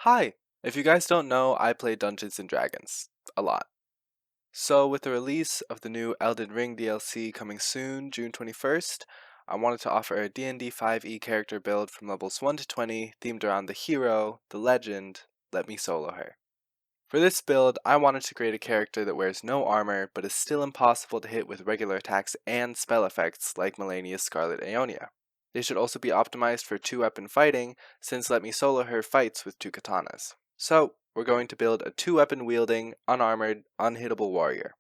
Hi! If you guys don't know, I play Dungeons and Dragons a lot. So with the release of the new Elden Ring DLC coming soon, June 21st, I wanted to offer a D&D 5e character build from levels 1 to 20 themed around the hero, the legend, Let Me Solo Her. For this build, I wanted to create a character that wears no armor but is still impossible to hit with regular attacks and spell effects like Melania's Scarlet Aeonia. They should also be optimized for 2-weapon fighting, since Let Me Solo Her fights with 2 katanas. So, we're going to build a 2-weapon wielding, unarmored, unhittable warrior.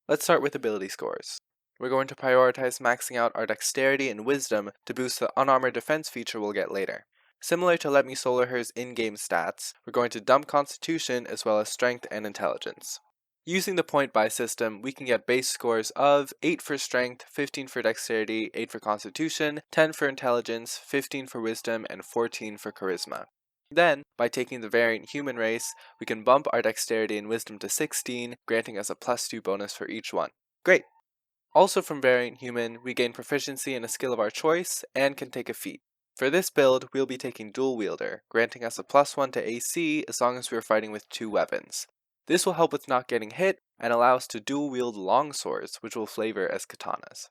Let's start with ability scores. We're going to prioritize maxing out our dexterity and wisdom to boost the unarmored defense feature we'll get later. Similar to Let Me Solo Her's in-game stats, we're going to dump constitution as well as strength and intelligence. Using the point buy system, we can get base scores of 8 for strength, 15 for dexterity, 8 for constitution, 10 for intelligence, 15 for wisdom, and 14 for charisma. Then, by taking the variant human race, we can bump our dexterity and wisdom to 16, granting us a +2 bonus for each one. Great! Also from variant human, we gain proficiency in a skill of our choice, and can take a feat. For this build, we'll be taking dual wielder, granting us a +1 to AC as long as we are fighting with 2 weapons. This will help with not getting hit, and allow us to dual wield long swords, which will flavor as katanas.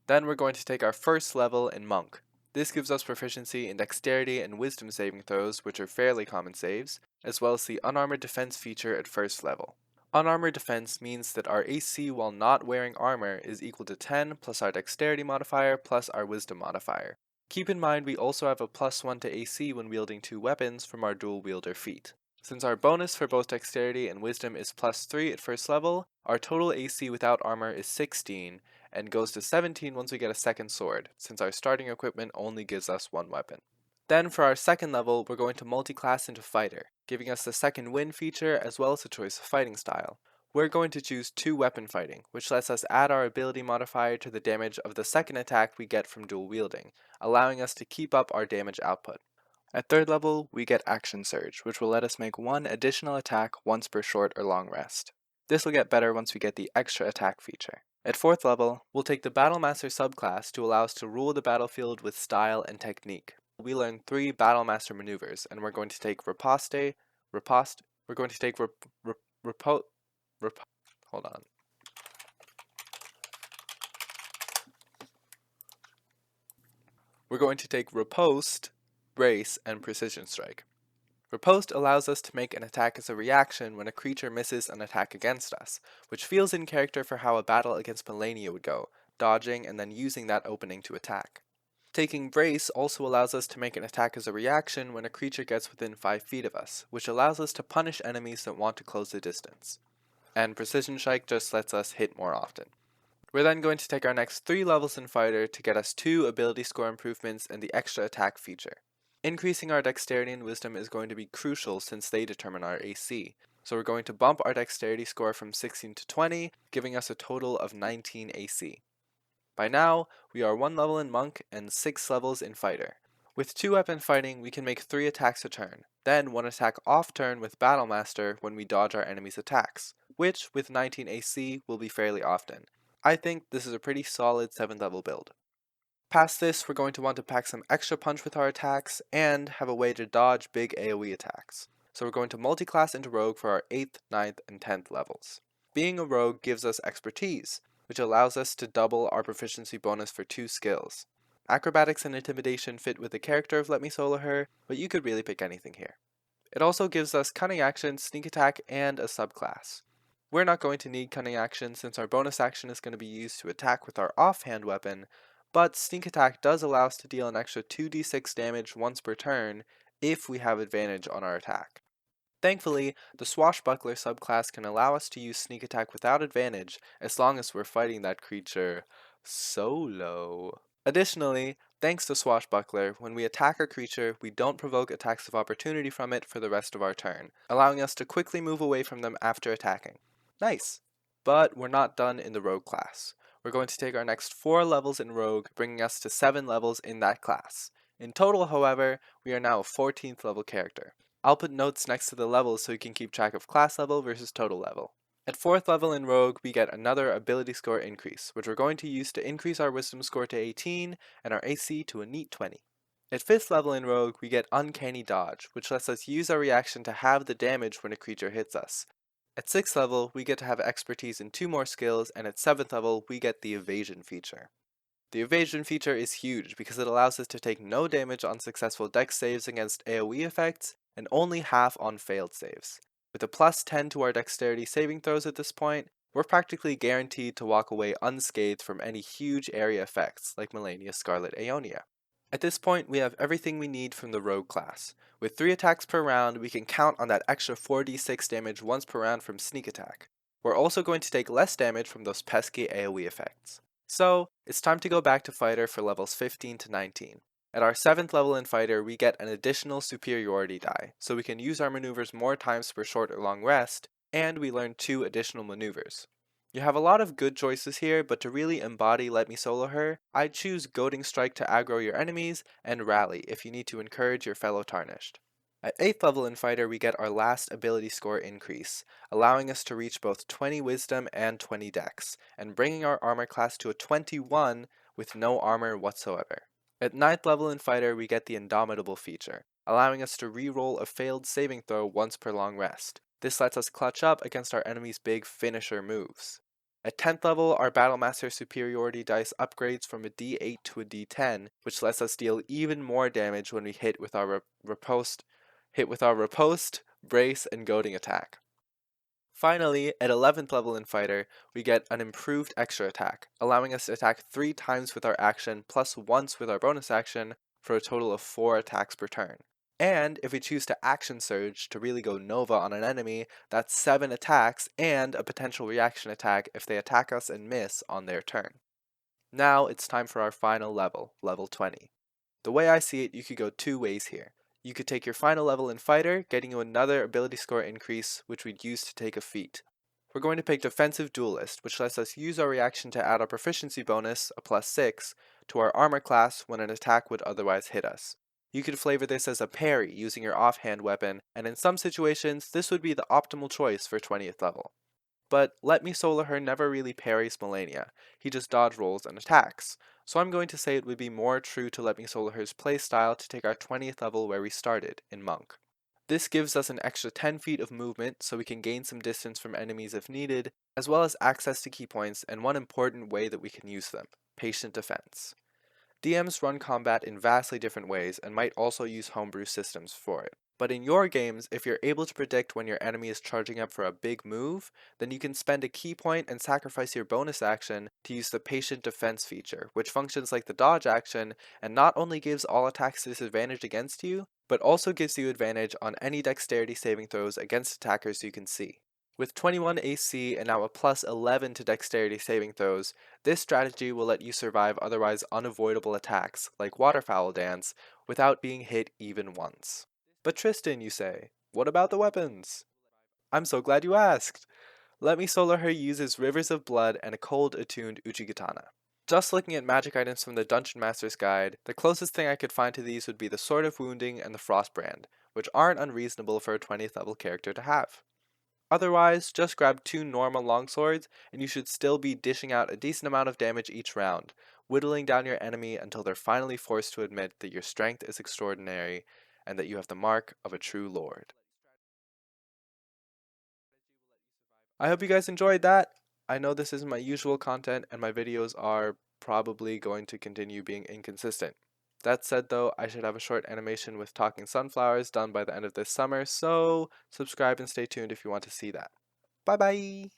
Then we're going to take our first level in monk. This gives us proficiency in dexterity and wisdom saving throws, which are fairly common saves, as well as the unarmored defense feature at first level. Unarmored defense means that our AC while not wearing armor is equal to 10 plus our dexterity modifier plus our wisdom modifier. Keep in mind we also have a +1 to AC when wielding 2 weapons from our dual wielder feat. Since our bonus for both dexterity and wisdom is +3 at first level, our total AC without armor is 16, and goes to 17 once we get a second sword, since our starting equipment only gives us 1 weapon. Then for our second level, we're going to multi-class into fighter, giving us the second win feature as well as a choice of fighting style. We're going to choose 2-weapon fighting, which lets us add our ability modifier to the damage of the second attack we get from dual wielding, allowing us to keep up our damage output. At third level, we get Action Surge, which will let us make 1 additional attack once per short or long rest. This will get better once we get the extra attack feature. At fourth level, we'll take the Battlemaster subclass to allow us to rule the battlefield with style and technique. We learn 3 Battlemaster maneuvers, and we're going to take Riposte, we're going to take hold on. We're going to take Riposte, Brace, and Precision Strike. Riposte allows us to make an attack as a reaction when a creature misses an attack against us, which feels in character for how a battle against Melania would go, dodging and then using that opening to attack. Taking Brace also allows us to make an attack as a reaction when a creature gets within 5 feet of us, which allows us to punish enemies that want to close the distance. And Precision Strike just lets us hit more often. We're then going to take our next 3 levels in Fighter to get us 2 ability score improvements and the extra attack feature. Increasing our dexterity and wisdom is going to be crucial since they determine our AC, so we're going to bump our dexterity score from 16 to 20, giving us a total of 19 AC. By now, we are 1 level in Monk and 6 levels in Fighter. With 2-weapon fighting, we can make 3 attacks a turn, then 1 attack off turn with Battlemaster when we dodge our enemy's attacks, which, with 19 AC, will be fairly often. I think this is a pretty solid 7th level build. Past this, we're going to want to pack some extra punch with our attacks, and have a way to dodge big AoE attacks. So we're going to multi-class into Rogue for our 8th, 9th, and 10th levels. Being a Rogue gives us Expertise, which allows us to double our proficiency bonus for 2 skills. Acrobatics and Intimidation fit with the character of Let Me Solo Her, but you could really pick anything here. It also gives us Cunning Action, Sneak Attack, and a subclass. We're not going to need Cunning Action since our bonus action is going to be used to attack with our offhand weapon, but Sneak Attack does allow us to deal an extra 2d6 damage once per turn if we have advantage on our attack. Thankfully, the Swashbuckler subclass can allow us to use Sneak Attack without advantage as long as we're fighting that creature solo. Additionally, thanks to Swashbuckler, when we attack a creature, we don't provoke attacks of opportunity from it for the rest of our turn, allowing us to quickly move away from them after attacking. Nice! But we're not done in the Rogue class. We're going to take our next 4 levels in Rogue, bringing us to 7 levels in that class. In total, however, we are now a 14th level character. I'll put notes next to the levels so you can keep track of class level versus total level. At 4th level in Rogue, we get another ability score increase, which we're going to use to increase our wisdom score to 18 and our AC to a neat 20. At 5th level in Rogue, we get Uncanny Dodge, which lets us use our reaction to halve the damage when a creature hits us. At 6th level, we get to have expertise in 2 more skills, and at 7th level, we get the Evasion feature. The Evasion feature is huge because it allows us to take no damage on successful dex saves against AoE effects, and only half on failed saves. With a plus 10 to our dexterity saving throws at this point, we're practically guaranteed to walk away unscathed from any huge area effects like Melania's Scarlet Aeonia. At this point, we have everything we need from the Rogue class. With 3 attacks per round, we can count on that extra 4d6 damage once per round from Sneak Attack. We're also going to take less damage from those pesky AoE effects. So, it's time to go back to Fighter for levels 15 to 19. At our 7th level in Fighter, we get an additional superiority die, so we can use our maneuvers more times per short or long rest, and we learn 2 additional maneuvers. You have a lot of good choices here, but to really embody Let Me Solo Her, I'd choose Goading Strike to aggro your enemies, and Rally if you need to encourage your fellow Tarnished. At 8th level in Fighter, we get our last ability score increase, allowing us to reach both 20 Wisdom and 20 Dex, and bringing our armor class to a 21 with no armor whatsoever. At 9th level in Fighter, we get the Indomitable feature, allowing us to reroll a failed saving throw once per long rest. This lets us clutch up against our enemy's big finisher moves. At 10th level, our Battlemaster superiority dice upgrades from a D8 to a D10, which lets us deal even more damage when we hit with our riposte, brace, and goading attack. Finally, at 11th level in Fighter, we get an improved extra attack, allowing us to attack 3 times with our action plus once with our bonus action for a total of 4 attacks per turn. And if we choose to Action Surge to really go Nova on an enemy, that's 7 attacks and a potential reaction attack if they attack us and miss on their turn. Now it's time for our final level, level 20. The way I see it, you could go 2 ways here. You could take your final level in Fighter, getting you another ability score increase, which we'd use to take a feat. We're going to pick Defensive Duelist, which lets us use our reaction to add a proficiency bonus, a plus 6, to our armor class when an attack would otherwise hit us. You could flavor this as a parry using your offhand weapon, and in some situations, this would be the optimal choice for 20th level. But Let Me Solo Her never really parries Melania, he just dodge rolls and attacks, so I'm going to say it would be more true to Let Me Solo Her's playstyle to take our 20th level where we started, in Monk. This gives us an extra 10 feet of movement so we can gain some distance from enemies if needed, as well as access to key points and one important way that we can use them, patient defense. DMs run combat in vastly different ways and might also use homebrew systems for it. But in your games, if you're able to predict when your enemy is charging up for a big move, then you can spend a key point and sacrifice your bonus action to use the Patient Defense feature, which functions like the dodge action and not only gives all attacks disadvantage against you, but also gives you advantage on any dexterity saving throws against attackers you can see. With 21 AC and now a plus 11 to dexterity saving throws, this strategy will let you survive otherwise unavoidable attacks, like Waterfowl Dance, without being hit even once. But Tristan, you say, what about the weapons? I'm so glad you asked! Let Me Solo Her uses Rivers of Blood and a cold attuned Uchigatana. Just looking at magic items from the Dungeon Master's Guide, the closest thing I could find to these would be the Sword of Wounding and the Frostbrand, which aren't unreasonable for a 20th level character to have. Otherwise, just grab 2 normal longswords and you should still be dishing out a decent amount of damage each round, whittling down your enemy until they're finally forced to admit that your strength is extraordinary and that you have the mark of a true lord. I hope you guys enjoyed that. I know this isn't my usual content and my videos are probably going to continue being inconsistent. That said though, I should have a short animation with talking sunflowers done by the end of this summer, so subscribe and stay tuned if you want to see that. Bye bye!